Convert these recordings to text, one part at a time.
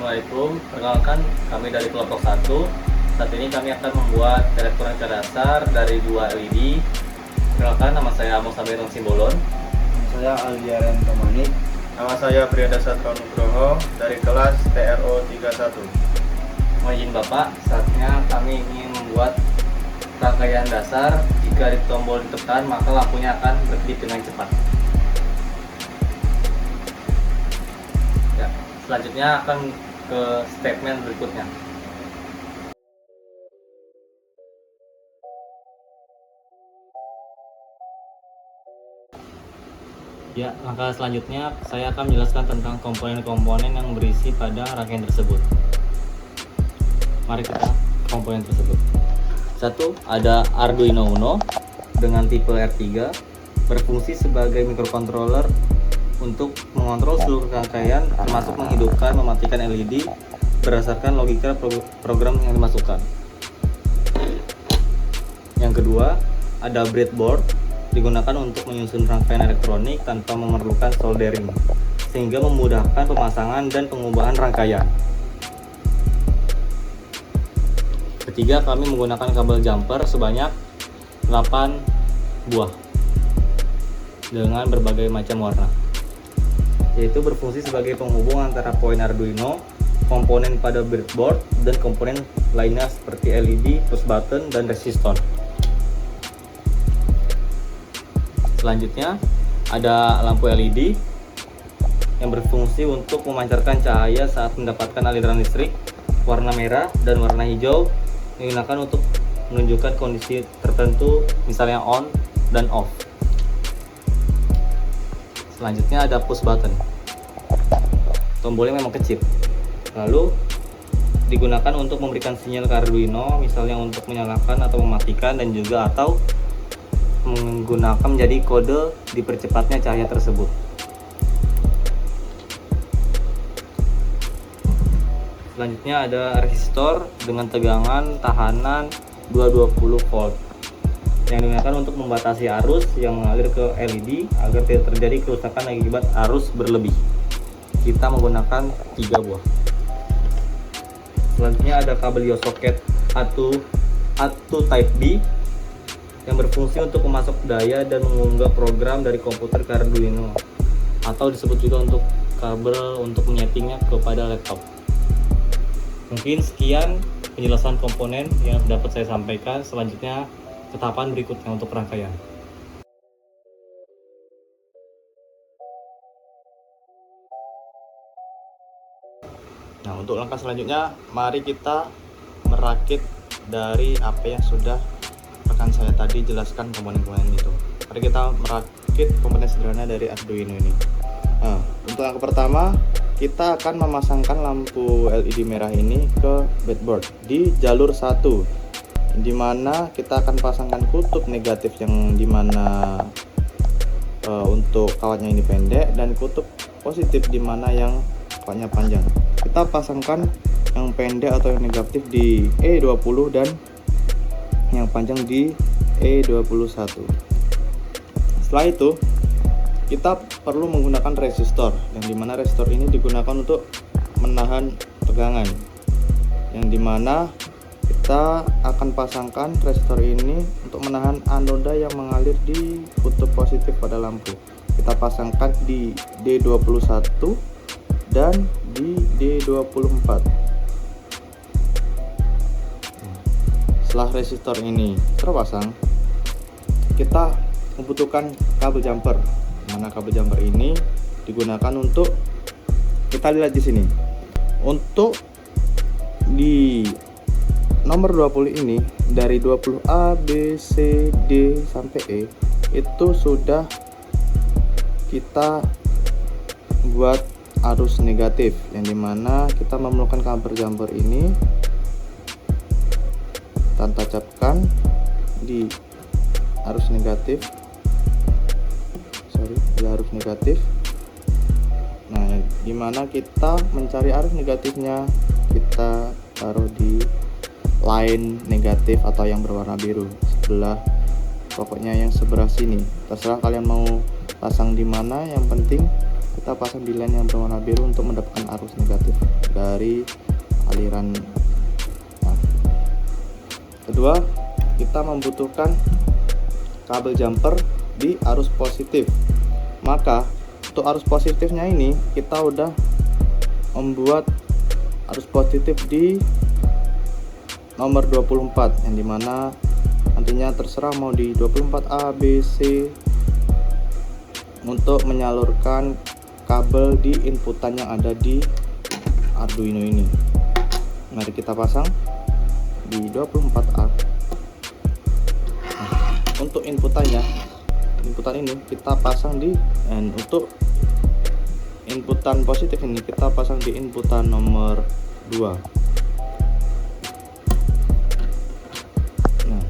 Assalamualaikum, perkenalkan kami dari kelompok 1. Saat ini kami akan membuat elektronika dasar dari 2 LED. Perkenalkan, nama saya Amos Samirun Simbolon. Saya Aldiaren Tomanik. Nama saya Priyada Satrio Nugroho dari kelas TRO 31. Mohon izin Bapak, saatnya kami ingin membuat rangkaian dasar. Jika di tombol ditekan, maka lampunya akan berkedip dengan cepat. Ya, selanjutnya akan ke statement berikutnya. Ya, langkah selanjutnya saya akan menjelaskan tentang komponen-komponen yang berisi pada rangkaian tersebut. Mari kita komponen tersebut. 1. Ada Arduino Uno dengan tipe R3, berfungsi sebagai microcontroller untuk mengontrol seluruh rangkaian, termasuk menghidupkan, mematikan LED berdasarkan logika program yang dimasukkan. Yang kedua, ada breadboard, digunakan untuk menyusun rangkaian elektronik tanpa memerlukan soldering, sehingga memudahkan pemasangan dan pengubahan rangkaian. Ketiga, kami menggunakan kabel jumper sebanyak 8 buah dengan berbagai macam warna, yaitu berfungsi sebagai penghubung antara poin Arduino, komponen pada breadboard, dan komponen lainnya seperti LED, push button, dan resistor. Selanjutnya ada lampu LED yang berfungsi untuk memancarkan cahaya saat mendapatkan aliran listrik warna merah dan warna hijau, digunakan untuk menunjukkan kondisi tertentu, misalnya on dan off. Selanjutnya ada push button. Tombolnya memang kecil, lalu digunakan untuk memberikan sinyal ke Arduino, misalnya untuk menyalakan atau mematikan, dan juga atau menggunakan menjadi kode dipercepatnya cahaya tersebut. Selanjutnya ada resistor dengan tegangan tahanan 220 volt yang digunakan untuk membatasi arus yang mengalir ke LED agar tidak terjadi kerusakan akibat arus berlebih. Kita menggunakan 3 buah. Selanjutnya ada kabel soket A2 Type B yang berfungsi untuk memasok daya dan mengunggah program dari komputer ke Arduino, atau disebut juga untuk kabel untuk menyetingnya kepada laptop. Mungkin sekian penjelasan komponen yang dapat saya sampaikan. Selanjutnya ke tahapan berikutnya untuk rangkaian. Nah, untuk langkah selanjutnya, mari kita merakit dari apa yang sudah rekan saya tadi jelaskan komponen-komponen itu. Mari kita merakit komponen sederhana dari Arduino ini. Nah, untuk yang pertama, kita akan memasangkan lampu LED merah ini ke breadboard di jalur 1, di mana kita akan pasangkan kutub negatif yang dimana untuk kawatnya ini pendek, dan kutub positif di mana yang kawatnya panjang. Kita pasangkan yang pendek atau yang negatif di E20 dan yang panjang di E21. Setelah itu kita perlu menggunakan resistor, yang dimana resistor ini digunakan untuk menahan tegangan, yang dimana kita akan pasangkan resistor ini untuk menahan anoda yang mengalir di kutub positif pada lampu. Kita pasangkan di D21 dan di D24. Setelah resistor ini terpasang, kita membutuhkan kabel jumper. Mana kabel jumper ini digunakan untuk, kita lihat di sini, untuk di nomor 20 ini, dari 20A, B, C, D sampai E, itu sudah kita buat arus negatif, yang dimana kita memerlukan kabel jumper ini kita tancapkan di arus negatif, arus negatif. Nah, dimana kita mencari arus negatifnya, kita taruh di line negatif atau yang berwarna biru sebelah, pokoknya yang sebelah sini. Terserah kalian mau pasang di mana, yang penting kita pasang di line yang berwarna biru untuk mendapatkan arus negatif dari aliran. Nah, kedua, kita membutuhkan kabel jumper di arus positif. Maka untuk arus positifnya ini kita udah membuat arus positif di nomor 24, yang dimana nantinya terserah mau di 24A, B, C untuk menyalurkan kabel di inputan yang ada di Arduino ini. Mari kita pasang di 24A. Nah, untuk inputan ini kita pasang di, dan untuk inputan positif ini kita pasang di inputan nomor 2. Nah,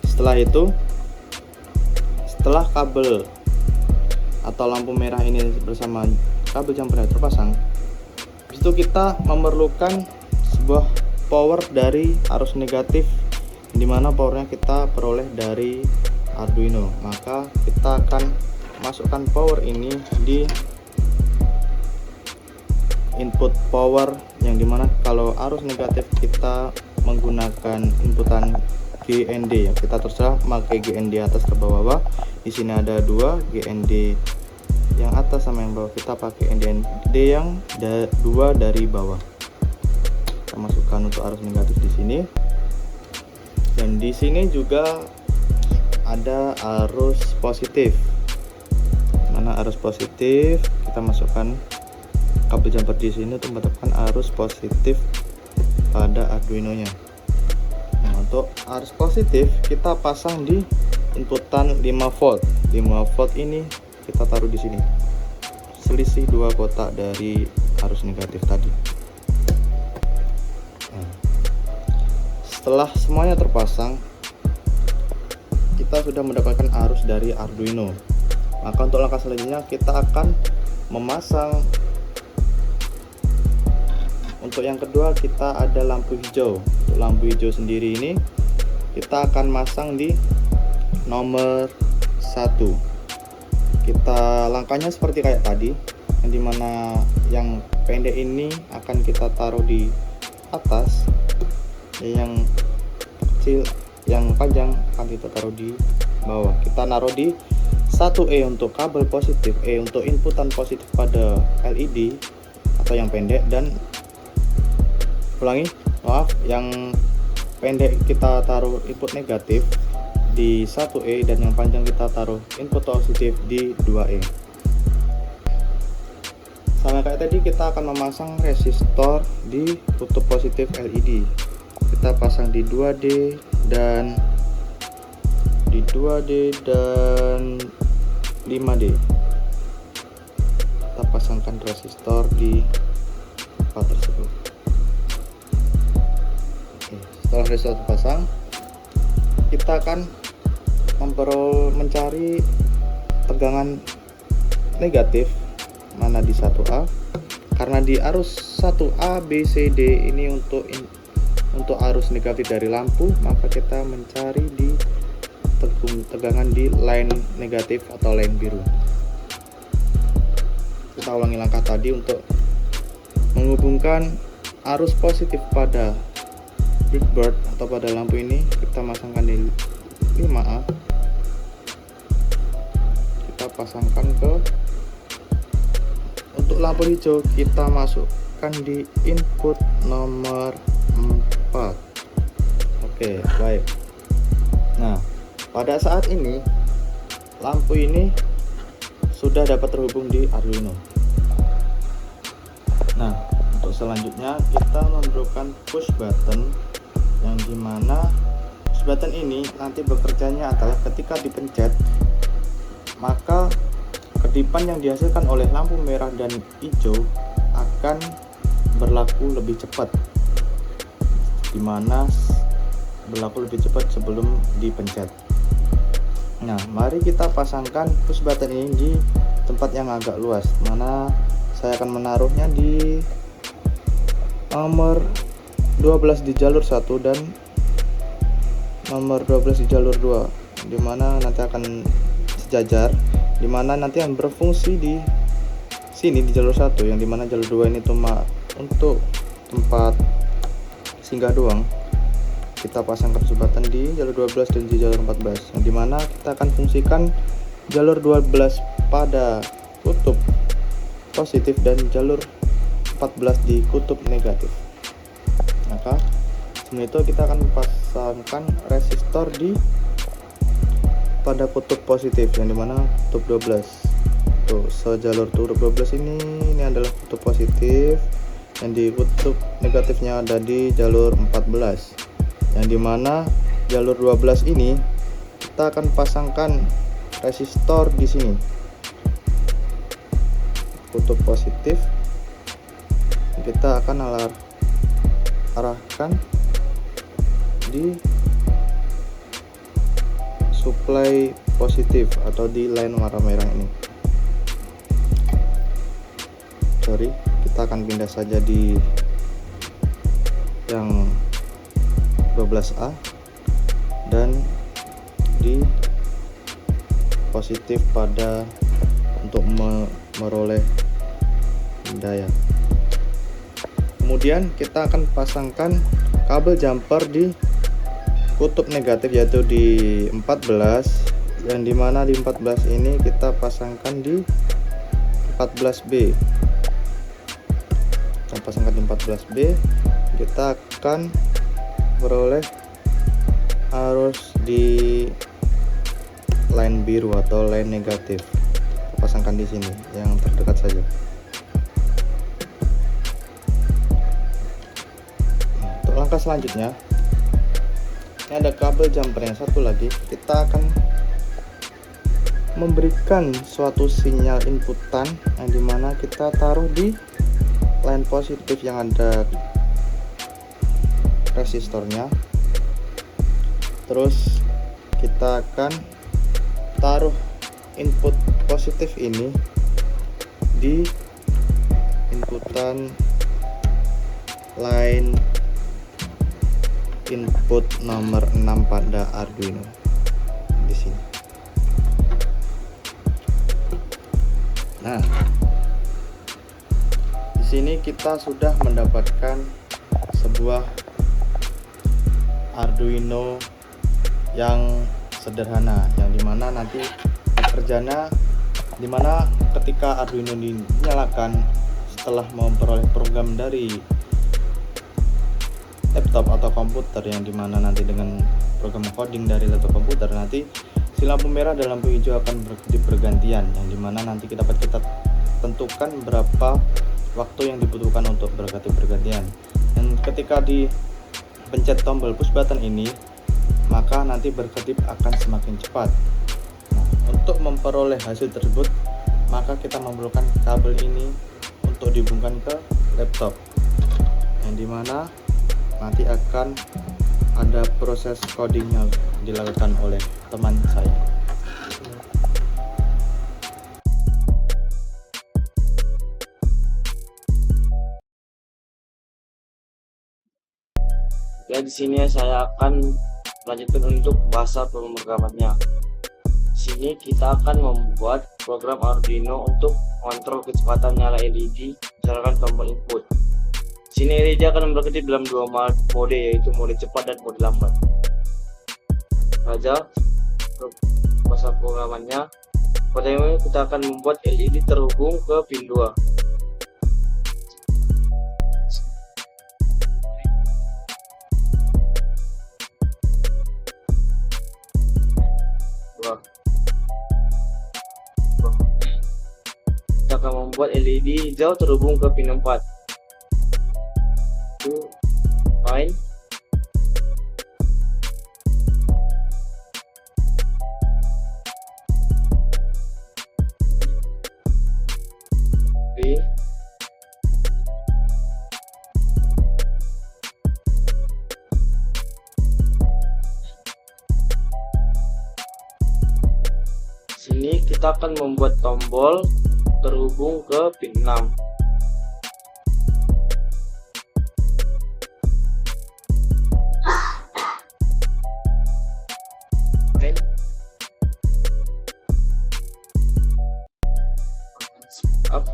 setelah itu, setelah kabel atau lampu merah ini bersama kabel jumper terpasang, itu kita memerlukan sebuah power dari arus negatif, dimana powernya kita peroleh dari Arduino. Maka kita akan masukkan power ini di input power, yang dimana kalau arus negatif kita menggunakan inputan GND, ya kita terserah pakai GND atas ke bawah. Di sini ada 2 GND yang atas sama yang bawah, kita pakai GND yang 2 dari bawah. Kita masukkan untuk arus negatif di sini, dan di sini juga ada arus positif. Mana arus positif, kita masukkan kabel jumper di sini untuk mendapatkan arus positif pada Arduino-nya. Nah, untuk arus positif kita pasang di inputan 5 volt. 5 volt ini kita taruh di sini, selisih 2 kotak dari arus negatif tadi. Nah, setelah semuanya terpasang, kita sudah mendapatkan arus dari Arduino. Maka untuk langkah selanjutnya kita akan memasang. Untuk yang kedua kita ada lampu hijau. Untuk lampu hijau sendiri ini kita akan masang di nomor 1. Kita langkahnya seperti kayak tadi, yang dimana yang pendek ini akan kita taruh di atas, yang kecil, yang panjang akan kita taruh di bawah. Kita naruh di 1E untuk kabel positif, E untuk inputan positif pada LED atau yang pendek, dan yang pendek kita taruh input negatif di 1E, dan yang panjang kita taruh input positif di 2E. Sama kayak tadi, kita akan memasang resistor di kutub positif LED. Kita pasang di 2D dan 5D. Kita pasangkan resistor di tempat tersebut. Setelah resistor terpasang, kita akan mencari tegangan negatif mana di 1A, karena di arus 1A, B, C, D ini untuk arus negatif dari lampu, maka kita mencari di tegangan di line negatif atau line biru. Kita ulangi langkah tadi untuk menghubungkan arus positif pada breadboard atau pada lampu ini. Kita masangkan di 5A, kita pasangkan ke, untuk lampu hijau kita masukkan di input nomor 4. Oke, baik. Nah, pada saat ini lampu ini sudah dapat terhubung di Arduino. Nah, untuk selanjutnya kita memerlukan push button, yang dimana push button ini nanti bekerjanya adalah ketika dipencet, maka kedipan yang dihasilkan oleh lampu merah dan hijau akan berlaku lebih cepat, dimana berlaku lebih cepat sebelum dipencet. Nah, mari kita pasangkan push button ini di tempat yang agak luas, mana saya akan menaruhnya di nomor 12 di jalur 1 dan nomor 12 di jalur 2, dimana nanti akan sejajar, dimana nanti akan berfungsi di sini di jalur 1, yang dimana jalur 2 ini cuma untuk tempat singgah doang, kita pasangkan sumbatan di jalur 12 dan di jalur 14, yang dimana kita akan fungsikan jalur 12 pada kutub positif dan jalur 14 di kutub negatif. Maka sebelum itu kita akan pasangkan resistor di pada kutub positif, yang dimana kutub 12. Tuh, sejalur kutub 12 ini adalah kutub positif, yang di kutub negatifnya ada di jalur 14, yang dimana jalur 12 ini kita akan pasangkan resistor di sini, kutub positif kita akan arahkan di supply positif atau di line warna merah ini. Kita akan pindah saja di yang 12A dan di positif pada untuk meroleh daya. Kemudian kita akan pasangkan kabel jumper di kutub negatif, yaitu di 14, yang dimana di 14 ini kita pasangkan di 14B. Kita pasangkan di 14B, kita akan beroleh arus di line biru atau line negatif. Kita pasangkan di sini yang terdekat saja. Untuk langkah selanjutnya, ini ada kabel jumper yang satu lagi. Kita akan memberikan suatu sinyal inputan, yang dimana kita taruh di line positif yang ada resistornya. Terus kita akan taruh input positif ini di inputan line input nomor 6 pada Arduino di sini. Nah, di sini kita sudah mendapatkan sebuah Arduino yang sederhana, yang dimana nanti kerjanya dimana ketika Arduino dinyalakan setelah memperoleh program dari laptop atau komputer, yang dimana nanti dengan program coding dari laptop komputer, nanti si lampu merah dan lampu hijau akan bergantian, yang dimana nanti kita tentukan berapa waktu yang dibutuhkan untuk bergantian. Dan ketika dipencet tombol push button ini, maka nanti berkedip akan semakin cepat. Nah, untuk memperoleh hasil tersebut, maka kita memerlukan kabel ini untuk dihubungkan ke laptop, yang dimana nanti akan ada proses coding yang dilakukan oleh teman saya. Ya, di sini saya akan lanjutkan untuk bahasa pemrogramannya. Di sini kita akan membuat program Arduino untuk mengontrol kecepatan nyala LED berdasarkan tombol input. Di sini LED akan berkedip dalam dua mode, yaitu mode cepat dan mode lambat. Saja bahasa programannya. Pertama, kita akan membuat LED terhubung ke pin 2. Kita akan membuat LED hijau terhubung ke pin 4. Itu fine. B. Sini kita akan membuat tombol terhubung ke pin 6. Up.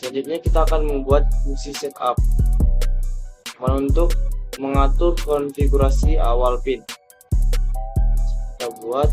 Selanjutnya kita akan membuat fungsi setup untuk mengatur konfigurasi awal pin. Kita buat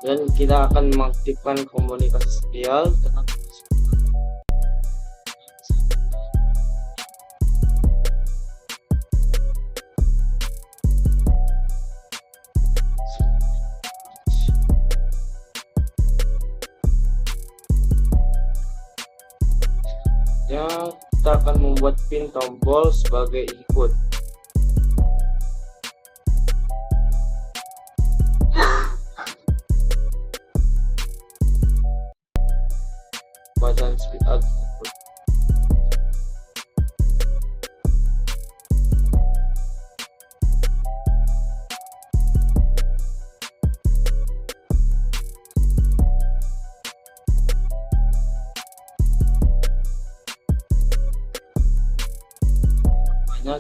dan kita akan mengaktifkan komunikasi serial dengan ya, kita akan membuat pin tombol sebagai input. Button speed output.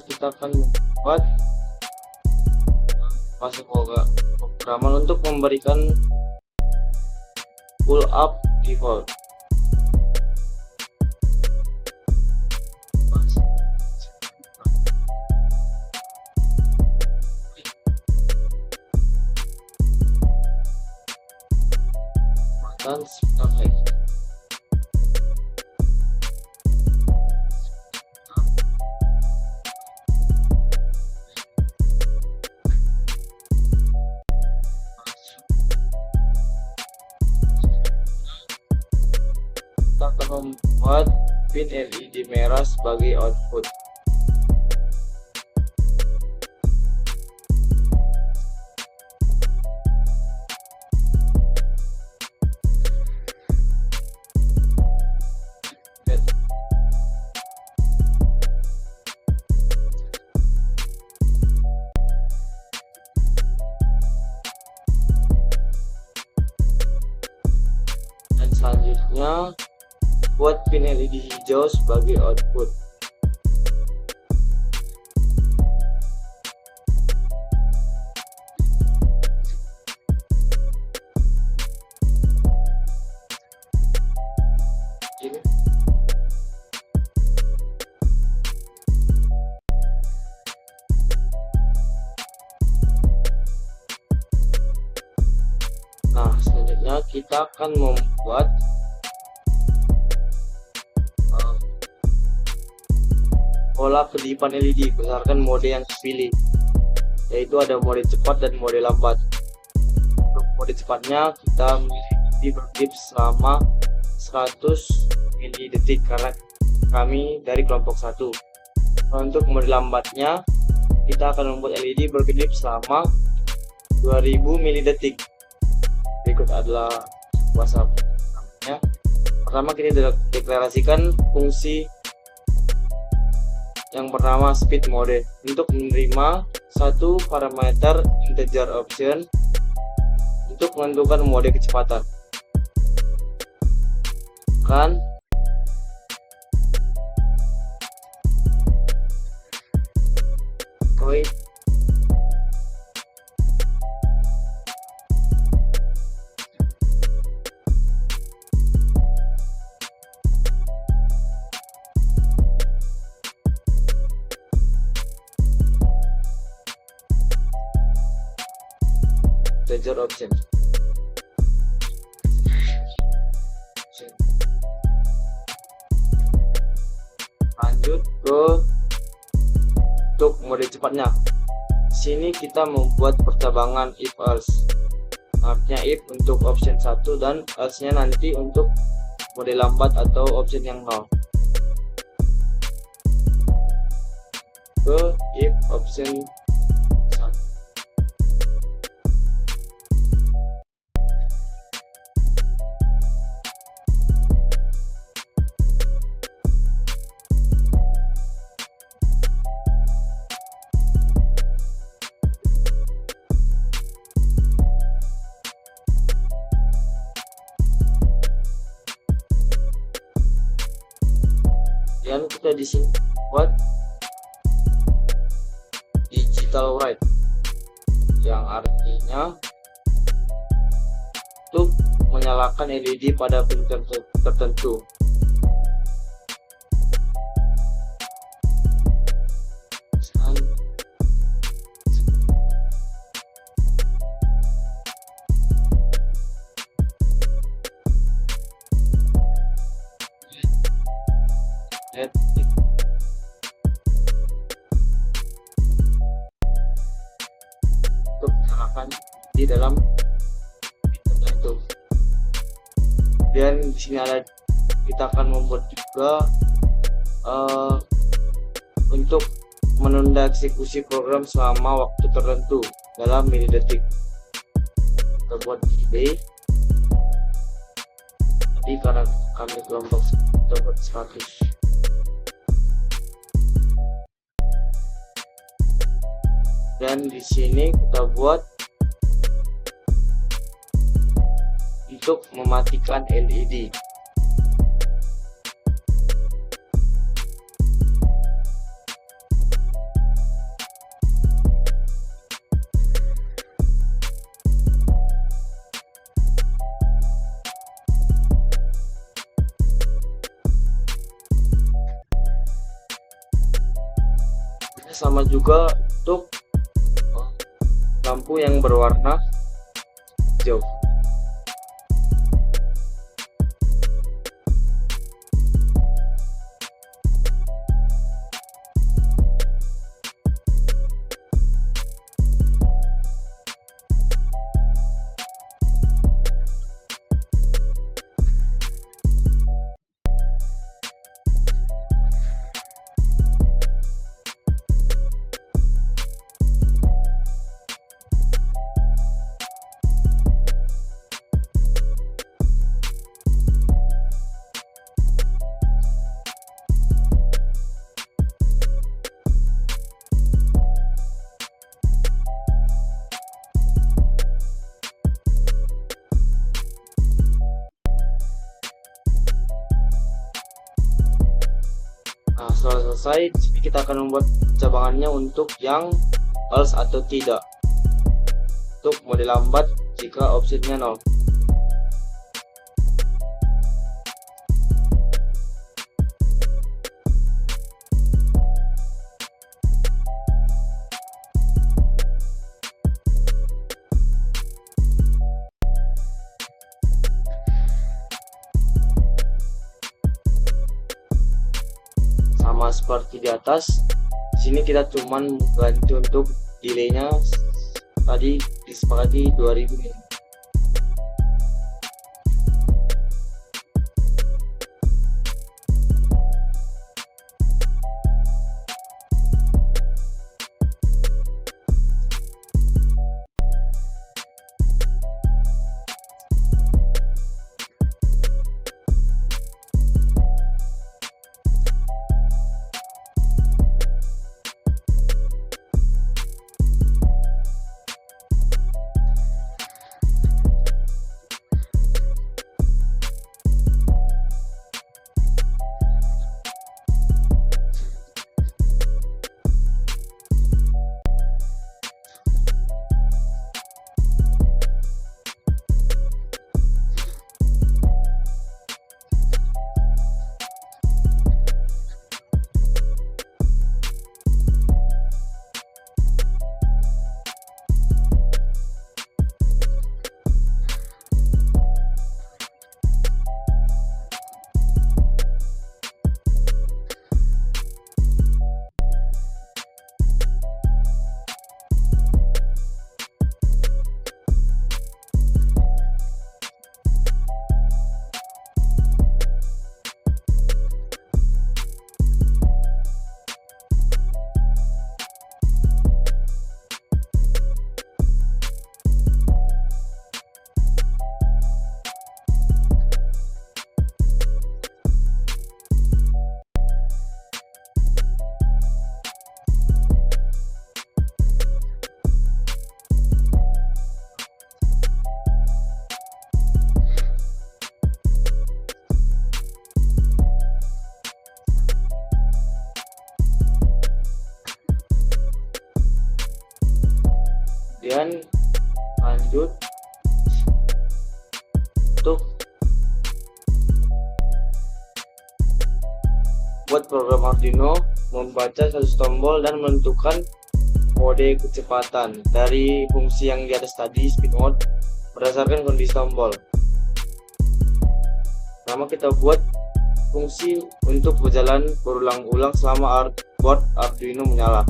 Kita akan membuat pemrograman untuk memberikan pull up default. Dan sampai kita akan membuat pin LED merah sebagai output. Dan selanjutnya buat pin LED hijau sebagai output. Ini. Nah, selanjutnya kita akan membuat pola kedipan LED berdasarkan mode yang dipilih, yaitu ada mode cepat dan mode lambat. Untuk mode cepatnya kita berkedip selama 100 mili-detik karena kami dari kelompok 1. Untuk mode lambatnya kita akan membuat LED berkedip selama 2000 mili-detik. Berikut adalah WhatsApp-nya. Pertama kita deklarasikan fungsi yang pertama speed mode untuk menerima satu parameter integer option untuk menentukan mode kecepatan. Kan integer option. Lanjut ke untuk mode cepatnya. Sini kita membuat percabangan if else. Artinya if untuk option 1 dan else-nya nanti untuk mode lambat atau option yang 0. Ke if option 1. kita di sini buat digital write, yang artinya untuk menyalakan LED pada pin tertentu. Untuk menyalakan di dalam tertentu. Dan di sini kita akan membuat juga untuk menunda eksekusi program selama waktu tertentu dalam milidetik. Kita buat delay. Tadi karena kami kelompok buat 100. Dan di sini kita buat untuk mematikan LED. Sama juga untuk lampu yang berwarna hijau. Nah, setelah selesai, kita akan membuat cabangannya untuk yang else atau tidak. Untuk mode lambat jika opsinya 0. Sama seperti di atas, di sini kita cuman ganti untuk delaynya tadi disepakati 2000 menit. Kemudian lanjut untuk buat program Arduino membaca status tombol dan menentukan mode kecepatan dari fungsi yang di atas tadi, speed mode, berdasarkan kondisi tombol. Pertama kita buat fungsi untuk berjalan berulang-ulang selama board Arduino menyala.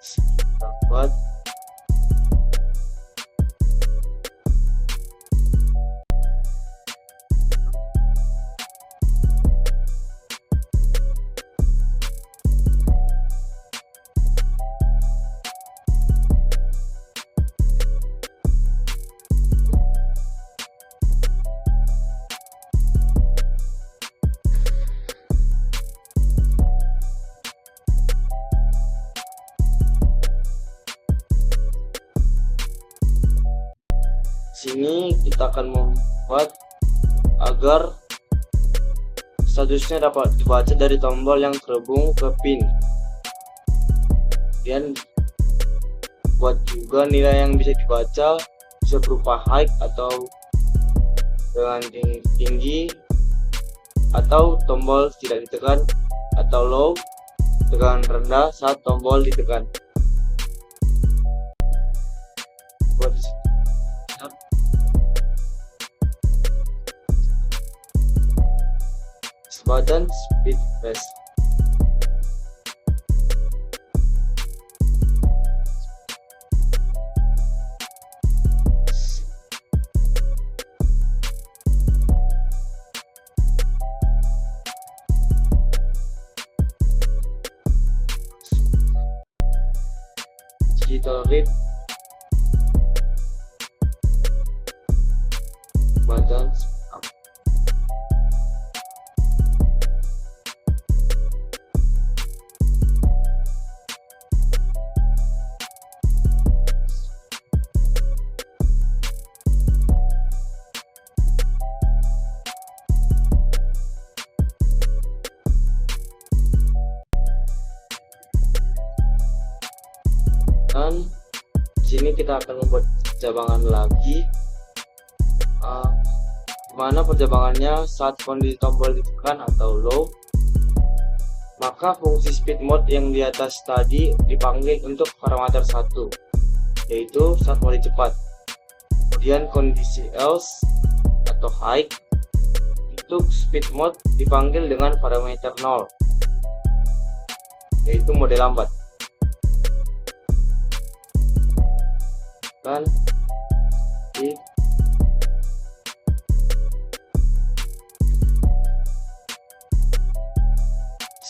Kita buat sini kita akan membuat agar statusnya dapat dibaca dari tombol yang terhubung ke pin. Kemudian buat juga nilai yang bisa dibaca, bisa berupa high atau dengan tinggi, atau tombol tidak ditekan, atau low tegangan rendah saat tombol ditekan. Buat button speed press. Digital read button up. Dan sini kita akan membuat perjabangan lagi, dimana perjabangannya saat kondisi tombol ditekan atau low, maka fungsi speed mode yang di atas tadi dipanggil untuk parameter 1, yaitu saat mode cepat. Kemudian kondisi else atau high untuk speed mode dipanggil dengan parameter 0, yaitu mode lambat. Dan di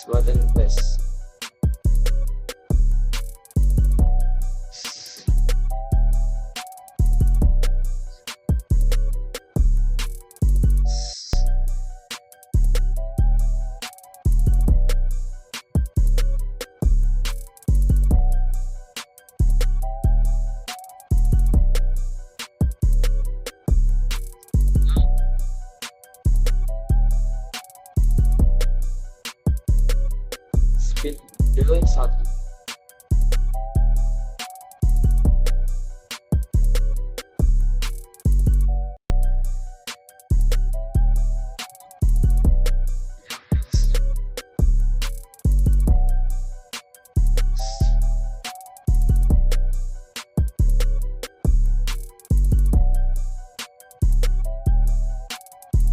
button press. Speed delay 1.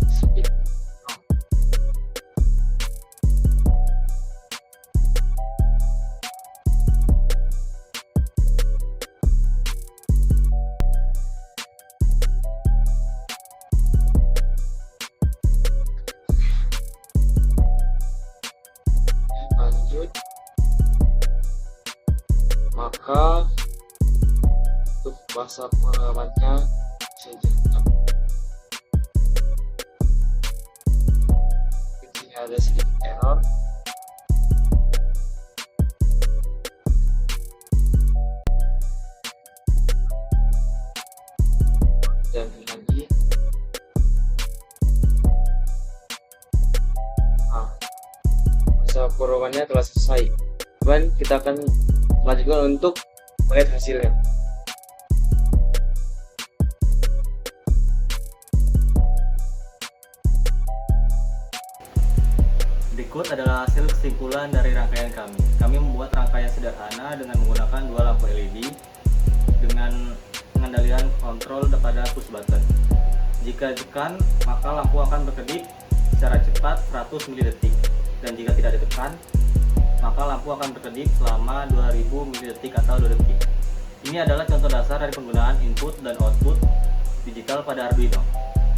Speed lanjut, maka untuk bahasa pengalamannya saya jelaskan. Di sini ada sedikit error. Dan lagi, masa programnya telah selesai. Dan kita akan melanjutkan untuk melihat hasilnya. Berikut adalah hasil kesimpulan dari rangkaian kami. Kami membuat rangkaian sederhana dengan menggunakan 2 lampu LED dengan pengendalian kontrol pada push button. Jika ditekan, maka lampu akan berkedip secara cepat 100 mili-detik, dan jika tidak ditekan, maka lampu akan berkedip selama 2000 mili-detik atau 2 detik. Ini adalah contoh dasar dari penggunaan input dan output digital pada Arduino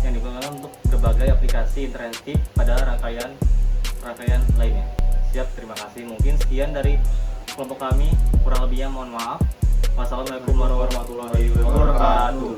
yang digunakan untuk berbagai aplikasi interaktif pada rangkaian lainnya. Siap, terima kasih. Mungkin sekian dari kelompok kami, kurang lebihnya mohon maaf. Wassalamualaikum warahmatullahi wabarakatuh.